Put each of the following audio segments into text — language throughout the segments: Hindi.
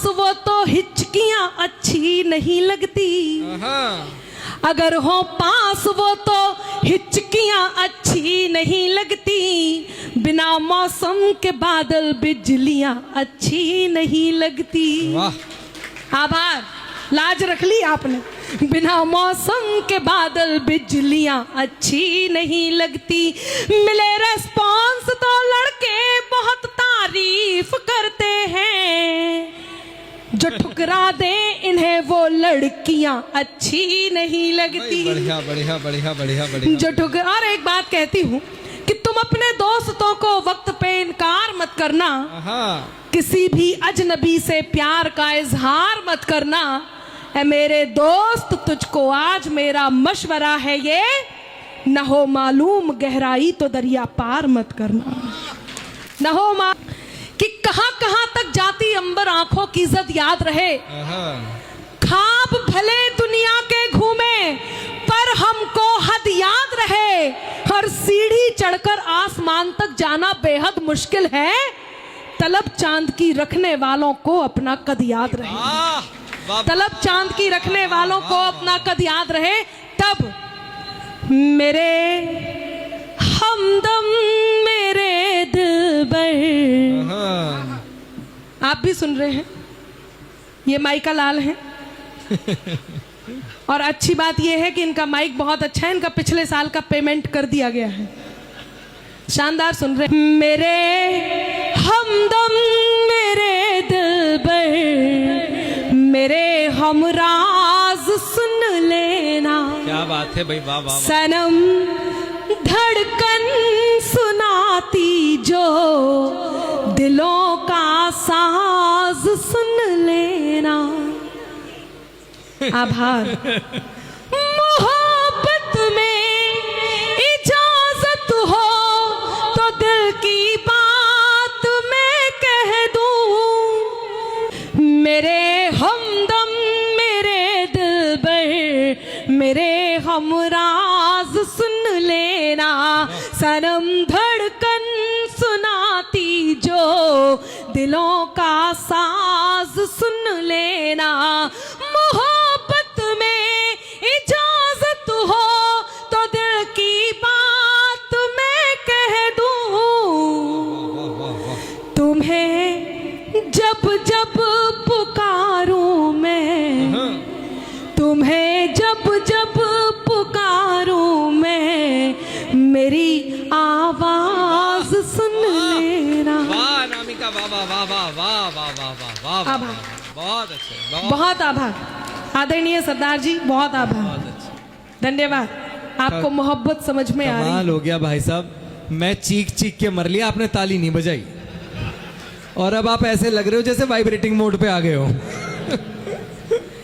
पास वो तो हिचकियां अच्छी नहीं लगती। अगर हो पास वो तो हिचकियां अच्छी नहीं लगती। बिना मौसम के बादल बिजलियां अच्छी नहीं लगती। वाह आभार, लाज रख ली आपने। बिना मौसम के बादल बिजलियां अच्छी नहीं लगती। मिले रेस्पॉन्स तो लड़के बहुत तारीफ करते हैं। जो ठुकरा दे इन्हें वो लड़कियां अच्छी नहीं लगती। बढ़िया बढ़िया बढ़िया बढ़िया बढ़िया। जो ठुकरा, और एक बात कहती हूँ कि तुम अपने दोस्तों को वक्त पे इनकार मत करना। किसी भी अजनबी से प्यार का इजहार मत करना। ऐ मेरे दोस्त, तुझको आज मेरा मशवरा है ये, न हो मालूम गहराई तो दरिया पार मत करना। न हो कि कहां कहां तक जाती अंबर आंखों की इज्जत याद रहे। ख्वाब भले दुनिया के घूमे पर हमको हद याद रहे। हर सीढ़ी चढ़कर आसमान तक जाना बेहद मुश्किल है। तलब चांद की रखने वालों को अपना कद याद रहे। तलब चांद की रखने वालों को अपना कद याद रहे। तब मेरे हमदम मेरे दिलबर। आप भी सुन रहे हैं, ये माइका लाल हैं। और अच्छी बात यह है कि इनका माइक बहुत अच्छा है। इनका पिछले साल का पेमेंट कर दिया गया है। शानदार सुन रहे हैं। मेरे हमदम मेरे दिलबर, मेरे हमराज सुन लेना। क्या बात है भाई, वाह वाह। सनम धड़कन सुनाती जो दिलों का साज सुन लेना। आभार। मोहब्बत में इजाजत हो तो दिल की बात मैं कह दूं। मेरे हमदम मेरे दिलबर, मेरे हमराज सुन लेना। सनम धड़कन सुनाती जो दिलों का साज सुन लेना। मोहब्बत में इजाजत हो तो दिल की बात मैं कह दूं। तुम्हें जब जब पुकारूं मैं, तुम्हें जब जब पुकारूं मैं, मेरी आवाज सुन लेना। वाह नामिका, वाह वाह वाह वाह वाह वाह वाह वाह वाह। आभार, बहुत अच्छे, बहुत आभार आदरणीय सरदार जी, बहुत आभार, धन्यवाद। आपको मोहब्बत समझ में आ रही है। कमाल हो गया भाई साहब। मैं चीख चीख के मर लिया, आपने ताली नहीं बजाई। और अब आप ऐसे लग रहे हो जैसे वाइब्रेटिंग मोड पे आ गए हो।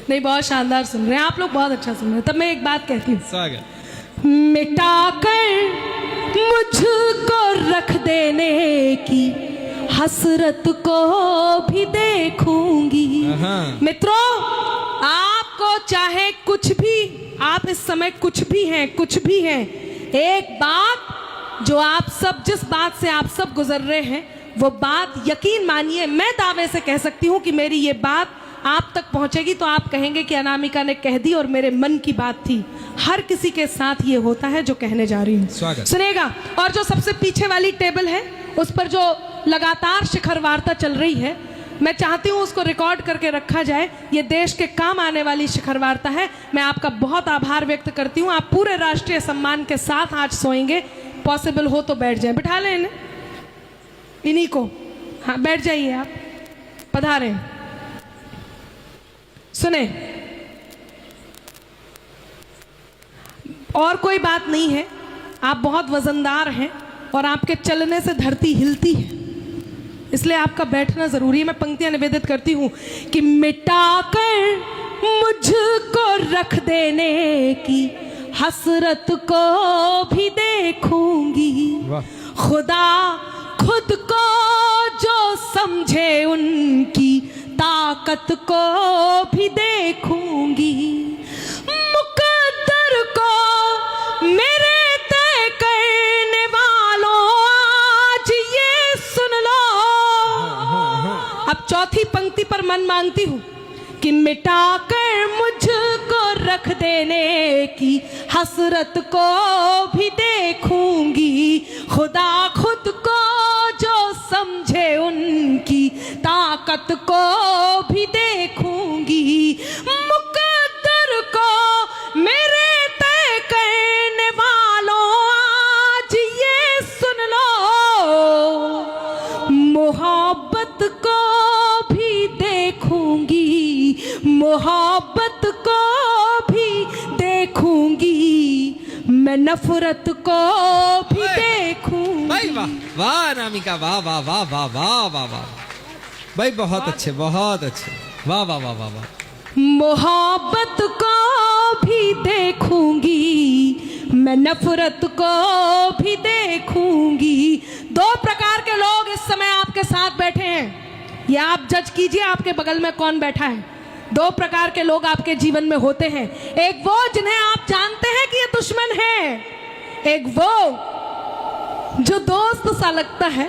नहीं, बहुत शानदार सुन रहे हैं आप लोग, बहुत अच्छा सुन रहे हैं। तब मैं एक बात कहती हूँ। स्वागत। मिटा कर मुझको रख देने की हसरत को भी देखूंगी। मित्रों, आपको चाहे कुछ भी, आप इस समय कुछ भी हैं, कुछ भी हैं, एक बात जो आप सब, जिस बात से आप सब गुजर रहे हैं, वो बात यकीन मानिए, मैं दावे से कह सकती हूँ कि मेरी ये बात आप तक पहुंचेगी तो आप कहेंगे कि अनामिका ने कह दी और मेरे मन की बात थी। हर किसी के साथ ये होता है जो कहने जा रही हूँ, सुनेगा। और जो सबसे पीछे वाली टेबल है उस पर जो लगातार शिखर वार्ता चल रही है, मैं चाहती हूँ उसको रिकॉर्ड करके रखा जाए। ये देश के काम आने वाली शिखर वार्ता है। मैं आपका बहुत आभार व्यक्त करती हूँ। आप पूरे राष्ट्रीय सम्मान के साथ आज सोएंगे। पॉसिबल हो तो बैठ जाए, बिठा लें इन्हें, इन्हीं को। हाँ, बैठ जाइए, आप पधारें। सुने, और कोई बात नहीं है, आप बहुत वजनदार हैं और आपके चलने से धरती हिलती है, इसलिए आपका बैठना जरूरी है। मैं पंक्तियां निवेदित करती हूं कि मिटा कर मुझको रख देने की हसरत को भी देखूंगी। खुदा खुद को जो समझे उनकी ताकत को भी देखूंगी। मुकद्दर को मेरे तय करने वालों आज ये सुन लो। अब चौथी पंक्ति पर मन मांगती हूं कि मिटाकर मुझको रख देने की हसरत को भी देखूंगी, खुदा खुद को जो समझे उनकी ताकत को भी देखूंगी, मुकद्दर को मेरे तय करने वालों आज ये सुन लो, मोहब्बत को भी देखूंगी, मोहब्बत को भी देखूंगी, मैं नफरत को भी देखूंगी। भाई वाह वाह अनामिका, वाह वाह वाह वाह वाह वाह वाह भाई, बहुत अच्छे बहुत अच्छे, वाह वाह वाह वाह वाह। मोहब्बत को भी देखूंगी, मैं नफरत को भी देखूंगी। दो प्रकार के लोग इस समय आपके साथ बैठे हैं, या आप जज कीजिए आपके बगल में कौन बैठा है। दो प्रकार के लोग आपके जीवन में होते हैं, एक वो जिन्हें आप जानते हैं कि ये दुश्मन है, एक वो जो दोस्त सा लगता है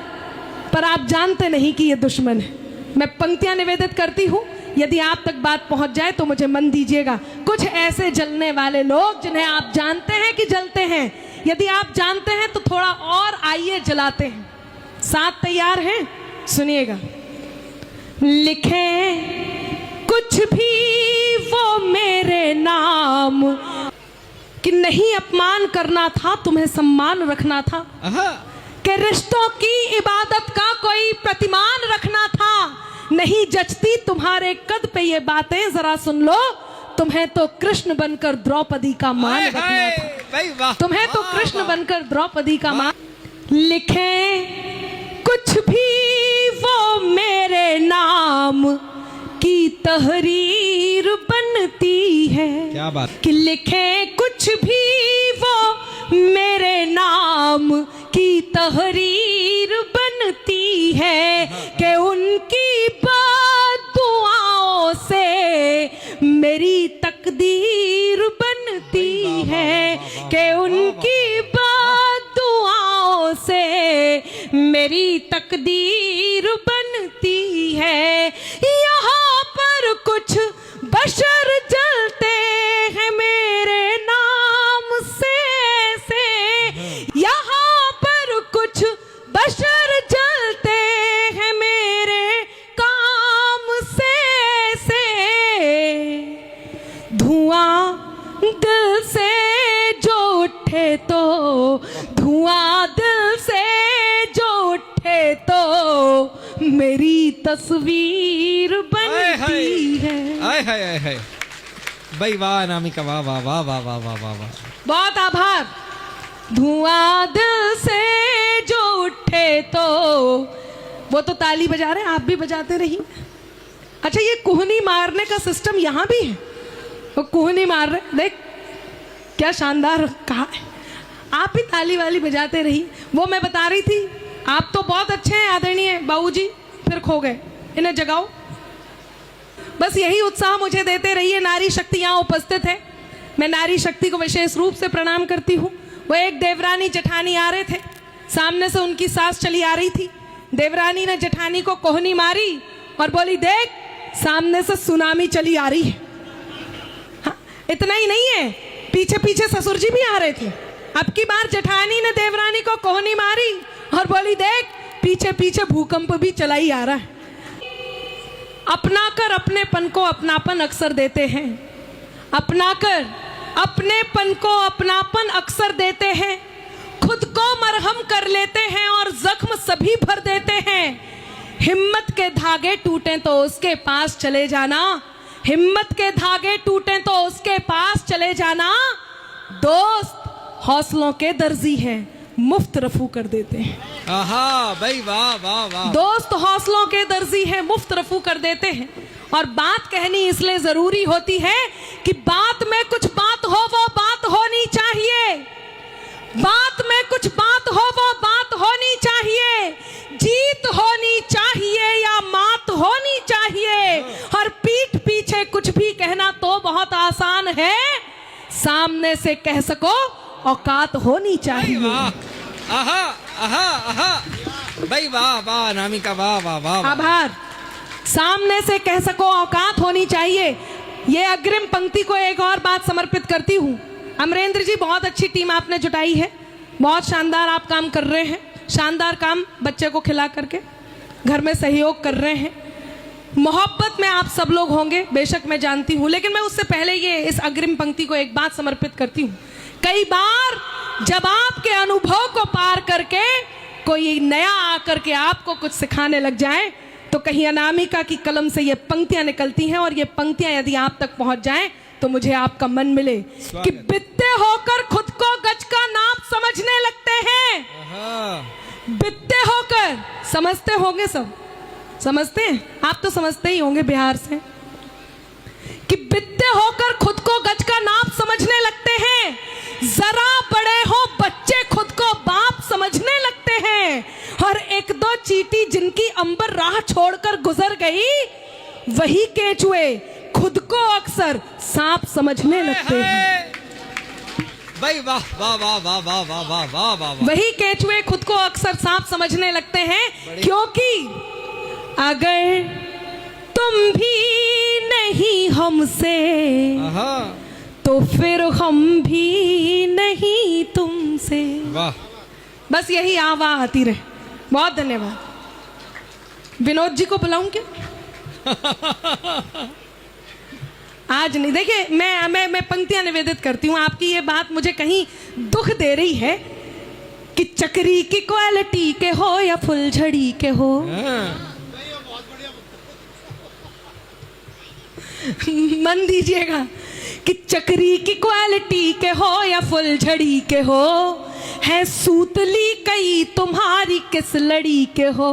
पर आप जानते नहीं कि ये दुश्मन है। मैं पंक्तियां निवेदित करती हूं, यदि आप तक बात पहुंच जाए तो मुझे मन दीजिएगा। कुछ ऐसे जलने वाले लोग जिन्हें आप जानते हैं कि जलते हैं, यदि आप जानते हैं तो थोड़ा और आइए जलाते हैं। साथ तैयार हैं? सुनिएगा। लिखें कुछ भी वो मेरे नाम, कि नहीं अपमान करना था तुम्हें सम्मान रखना था, कि रिश्तों की इबादत का कोई प्रतिमान रखना था, नहीं जचती तुम्हारे कद पे ये बातें, जरा सुन लो, तुम्हें तो कृष्ण बनकर द्रौपदी का मान रखना था, तुम्हें तो कृष्ण बनकर द्रौपदी का मान। लिखें कुछ भी वो मेरे नाम की तहरीर बनती है, क्या बात, कि लिखें कुछ भी वो मेरे नाम की तहरीर बनती है, कि उनकी बद्दुआओं से मेरी तकदीर बनती है, कि उनकी बद्दुआओं से मेरी तकदीर बनती है। यहाँ पर कुछ बशर जलते हैं मेरे नाम से, यहाँ पर कुछ बशर जलते हैं मेरे काम से, धुआं दिल से जो उठे तो, धुआं दिल से जो उठे तो मेरी तस्वीर बनती है। हाय हाय हाय हाय भाई, वाह अनामिका, वाह वाह वाह वाह वाह वाह वाह वाह, बहुत आभार। धुआं दिल से जो उठे तो, वो तो ताली बजा रहे हैं, आप भी बजाते रहिए। अच्छा, ये कुहनी मारने का सिस्टम यहाँ भी है, वो कुहनी मार रहे, देख क्या शानदार कहा है। आप भी ताली वाली बजाते रहिए। वो मैं बता रही थी, आप तो बहुत अच्छे हैं आदरणीय बाबूजी, फिर खो गए, इन्हें जगाओ। बस यही उत्साह मुझे देते रहिए। नारी शक्ति यहाँ उपस्थित है, मैं नारी शक्ति को विशेष रूप से प्रणाम करती हूँ। वो एक देवरानी जेठानी आ रहे थे, सामने से उनकी सास चली आ रही थी। देवरानी ने जेठानी को कोहनी मारी और बोली, देख सामने से सुनामी चली आ रही है। हाँ, इतना ही नहीं है, पीछे पीछे ससुर जी भी आ रहे थे। अब की बार जेठानी ने देवरानी को कोहनी मारी और बोली, देख पीछे पीछे भूकंप भी चला ही आ रहा है। अपनाकर अपनेपन को अपनापन अक्सर देते हैं, अपनाकर अपनेपन को अपनापन अक्सर देते हैं, खुद को मरहम कर लेते हैं और जख्म सभी भर देते हैं। हिम्मत के धागे टूटे तो उसके पास चले जाना, हिम्मत के धागे टूटे तो उसके पास चले जाना। दोस्त हौसलों के दर्जी हैं, मुफ्त रफू कर देते हैं। आहा भाई, वाह वाह वाह। दोस्त हौसलों के दर्जी हैं, मुफ्त रफू कर देते हैं। और बात कहनी इसलिए जरूरी होती है कि बात में कुछ बात हो, वो बात होनी चाहिए। बात में कुछ बात हो, वो बात होनी चाहिए। जीत होनी चाहिए या मात होनी चाहिए। और पीठ पीछे कुछ भी कहना तो बहुत आसान है, सामने से कह सको औकात होनी चाहिए। वाह, आहा आहा आहा भाई, वाह वाह अनामिका, वाह वाह वाह। आभार। सामने से कह सको औकात होनी चाहिए। ये अग्रिम पंक्ति को एक और बात समर्पित करती हूँ। अमरेंद्र जी, बहुत अच्छी टीम आपने जुटाई है, बहुत शानदार आप काम कर रहे हैं, शानदार काम बच्चे को खिला करके घर में सहयोग कर रहे हैं। मोहब्बत में आप सब लोग होंगे, बेशक मैं जानती हूँ, लेकिन मैं उससे पहले ये इस अग्रिम पंक्ति को एक बात समर्पित करती हूँ। कई बार जब आपके अनुभव को पार करके कोई नया आकर के आपको कुछ सिखाने लग जाए तो कहीं अनामिका की कलम से ये पंक्तियां निकलती हैं, और ये पंक्तियां यदि आप तक पहुंच जाएं तो मुझे आपका मन मिले कि बित्ते होकर खुद को गज का नाप समझने लगते हैं। बित्ते होकर, समझते होंगे सब, समझते हैं आप तो समझते ही होंगे बिहार से, कि बित्ते होकर खुद को गज का नाप समझने लगते हैं। जरा बड़े हो बच्चे खुद को बाप समझने लगते हैं, और एक दो चींटी जिनकी अंबर राह छोड़कर गुजर गई, वही केचुए खुद को अक्सर सांप समझने लगते हैं। भाई वाह वाह वाह वाह वाह वाह वाह वाह वाह। वही केचुए खुद को अक्सर सांप समझने लगते हैं, क्योंकि अगर तुम भी नहीं हमसे तो फिर हम भी नहीं तुमसे। वाह, बस यही आवा आती रहे। बहुत धन्यवाद। विनोद जी को बुलाऊं क्या? आज नहीं। देखिए, मैं पंक्तियां निवेदित करती हूँ। आपकी ये बात मुझे कहीं दुख दे रही है कि चक्री की क्वालिटी के हो या फुलझड़ी के हो, मन दीजिएगा कि चक्री की क्वालिटी के हो या फुलझड़ी के हो, है सूतली कई तुम्हारी किस लड़ी के हो।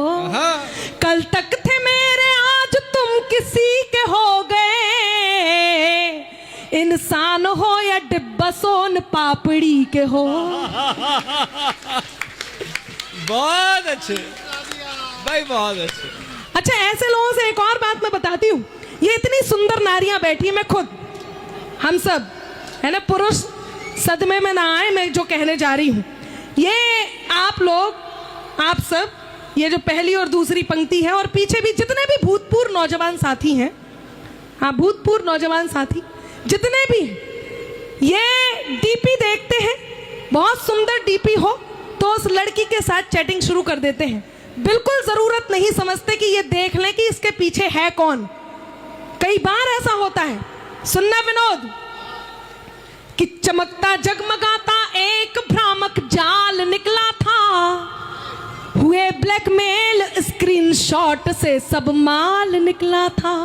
कल तक थे मेरे आज तुम किसी के हो गए, इंसान हो या डिब्बा सोन पापड़ी के हो। बहुत अच्छे भाई, बहुत अच्छे। अच्छा, ऐसे लोगों से एक और बात मैं बताती हूँ। ये इतनी सुंदर नारियां बैठी, मैं खुद, हम सब है ना, पुरुष सदमे में ना आए, मैं जो कहने जा रही हूँ, ये आप लोग, आप सब, ये जो पहली और दूसरी पंक्ति है, और पीछे भी जितने भी भूतपूर्व नौजवान साथी हैं, हाँ, भूतपूर्व नौजवान साथी जितने भी हैं, ये डीपी देखते हैं, बहुत सुंदर डीपी हो तो उस लड़की के साथ चैटिंग शुरू कर देते हैं। बिल्कुल जरूरत नहीं समझते कि ये देख लें कि इसके पीछे है कौन। कई बार ऐसा होता है, सुनना विनोद, कि चमकता जगमगाता एक भ्रामक जाल निकला था, हुए ब्लैकमेल स्क्रीनशॉट से सब माल निकला था।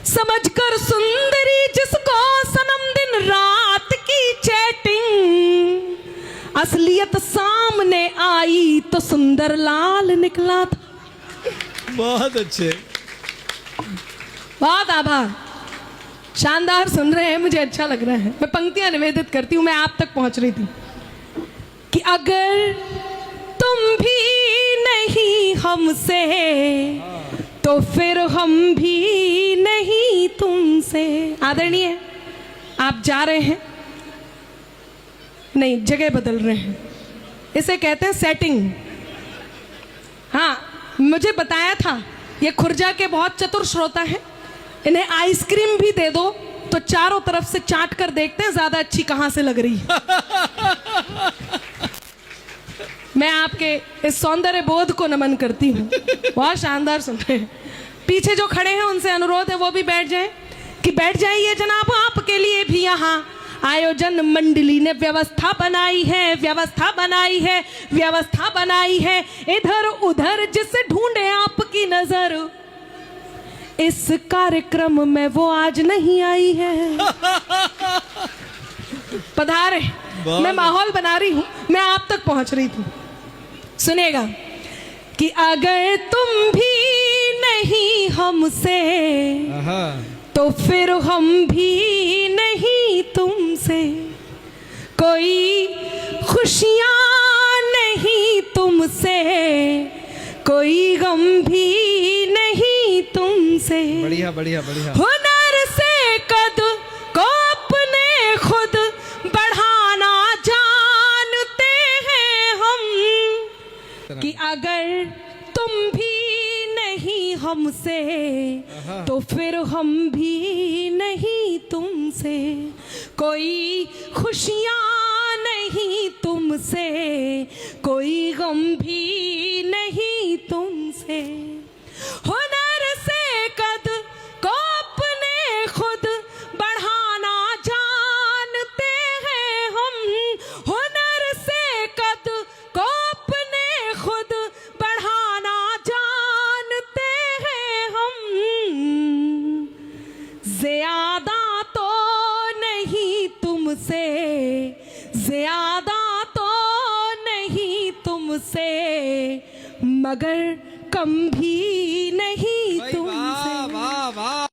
समझकर सुंदरी जिसको सनम दिन रात की चैटिंग, असलियत सामने आई तो सुंदर लाल निकला था। बहुत अच्छे, बहुत आभार। शानदार सुन रहे हैं, मुझे अच्छा लग रहा है। मैं पंक्तियां निवेदित करती हूँ। मैं आप तक पहुंच रही थी कि अगर तुम भी नहीं हमसे तो फिर हम भी नहीं तुमसे। आदरणीय, आप जा रहे हैं, नहीं, जगह बदल रहे हैं, इसे कहते हैं सेटिंग। हाँ, मुझे बताया था ये खुर्जा के बहुत चतुर श्रोता हैं, इन्हें आइसक्रीम भी दे दो तो चारों तरफ से चाट कर देखते हैं ज्यादा अच्छी कहां से लग रही है। मैं आपके इस सौंदर्य बोध को नमन करती हूँ। बहुत शानदार सुन रहे हैं। पीछे जो खड़े हैं उनसे अनुरोध है वो भी बैठ जाएं, कि बैठ जाइए जनाब, आपके लिए भी यहाँ आयोजन मंडली ने व्यवस्था बनाई है, व्यवस्था बनाई है, व्यवस्था बनाई है। इधर उधर जिसे ढूंढे आपकी नजर, इस कार्यक्रम में वो आज नहीं आई है। पधारे, मैं माहौल बना रही हूं, मैं आप तक पहुंच रही थी। सुनेगा कि अगर तुम भी नहीं हमसे तो फिर हम भी नहीं तुमसे, कोई खुशियां नहीं तुमसे, कोई गम भी नहीं तुमसे। बढ़िया बढ़िया बढ़िया। हुनर से कद को अपने खुद बढ़ाना जानते हैं हम, कि अगर तुम भी नहीं हमसे तो फिर हम भी नहीं तुमसे, कोई खुशियाँ नहीं तुमसे, कोई गम भी नहीं तुमसे। हुनर से कद को अपने खुद बढ़ाना जानते हैं हम, हुनर से कद को अपने खुद बढ़ाना जानते हैं हम। ज्यादा तो नहीं तुमसे, ज्यादा तो नहीं तुमसे, मगर कम भी नहीं भाई तुमसे। वाह वाह वाह।